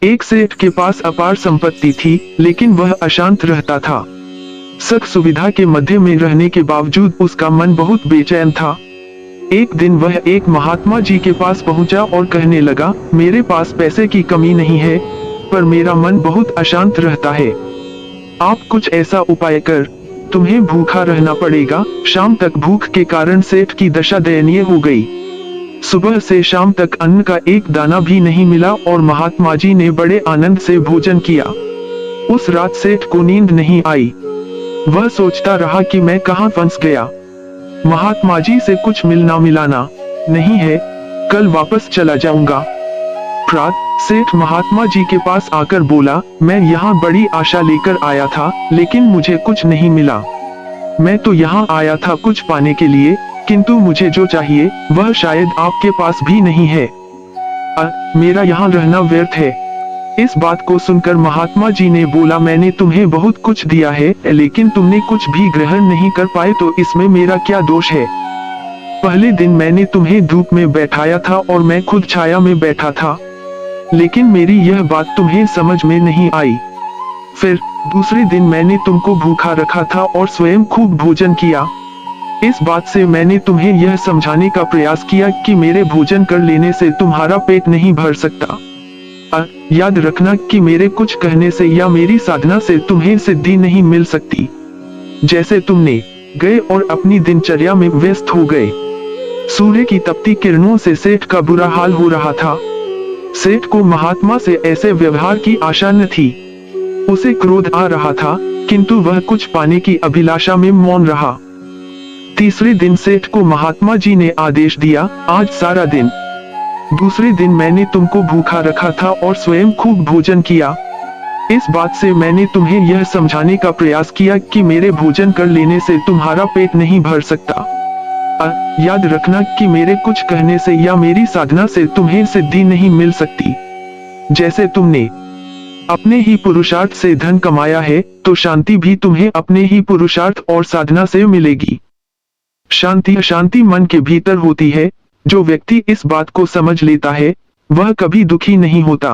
एक सेठ के पास अपार संपत्ति थी, लेकिन वह अशांत रहता था। सुख सुविधा के मध्य में रहने के बावजूद उसका मन बहुत बेचैन था। एक दिन वह एक महात्मा जी के पास पहुंचा और कहने लगा, मेरे पास पैसे की कमी नहीं है, पर मेरा मन बहुत अशांत रहता है। आप कुछ ऐसा उपाय कर, तुम्हें भूखा रहना पड़ेगा। शाम तक भूख के कारण सेठ की दशा दयनीय हो गई। सुबह से शाम तक अन्न का एक दाना भी नहीं मिला और महात्मा जी ने बड़े आनंद से भोजन किया। उस रात सेठ को नींद नहीं आई। वह सोचता रहा कि मैं कहां फंस गया। महात्मा जी से कुछ मिलना मिलाना नहीं है, कल वापस चला जाऊंगा। प्रातः सेठ महात्मा जी के पास आकर बोला, मैं यहाँ बड़ी आशा लेकर आया था, लेकिन मुझे कुछ नहीं मिला। मैं तो यहाँ आया था कुछ पाने के लिए, किंतु मुझे जो चाहिए वह शायद आपके पास भी नहीं है। मेरा यहाँ रहना व्यर्थ है। इस बात को सुनकर महात्मा जी ने बोला, मैंने तुम्हें बहुत कुछ दिया है, लेकिन तुमने कुछ भी ग्रहण नहीं कर पाए, तो इसमें मेरा क्या दोष है। पहले दिन मैंने तुम्हें धूप में बैठाया था और मैं खुद छाया में बैठा था, लेकिन मेरी यह बात तुम्हें समझ में नहीं आई। फिर दूसरे दिन मैंने तुमको भूखा रखा था और स्वयं खूब भोजन किया। इस बात से मैंने तुम्हें यह समझाने का प्रयास किया कि मेरे भोजन कर लेने से तुम्हारा पेट नहीं भर सकता। याद रखना कि मेरे कुछ कहने से या मेरी साधना से तुम्हें सिद्धि नहीं मिल सकती। जैसे तुमने गए और अपनी दिनचर्या में व्यस्त हो गए। सूर्य की तपती किरणों से सेठ का बुरा हाल हो रहा था। सेठ को महात्मा से ऐसे व्यवहार की आशा न थी। उसे क्रोध आ रहा था, किंतु वह कुछ पाने की अभिलाषा में मौन रहा। तीसरे दिन सेठ को महात्मा जी ने आदेश दिया, आज सारा दिन। दूसरे दिन मैंने तुमको भूखा रखा था और स्वयं खूब भोजन किया। इस बात से मैंने तुम्हें यह समझाने का प्रयास किया कि मेरे भोजन कर लेने से तुम्हारा पेट नहीं भर सकता। याद रखना कि मेरे कुछ कहने से या मेरी साधना से तुम्हें सिद्धि नहीं मिल सकती। जैसे तुमने अपने ही पुरुषार्थ से धन कमाया है, तो शांति भी तुम्हें अपने ही पुरुषार्थ और साधना से मिलेगी। शांति मन के भीतर होती है। जो व्यक्ति इस बात को समझ लेता है, वह कभी दुखी नहीं होता।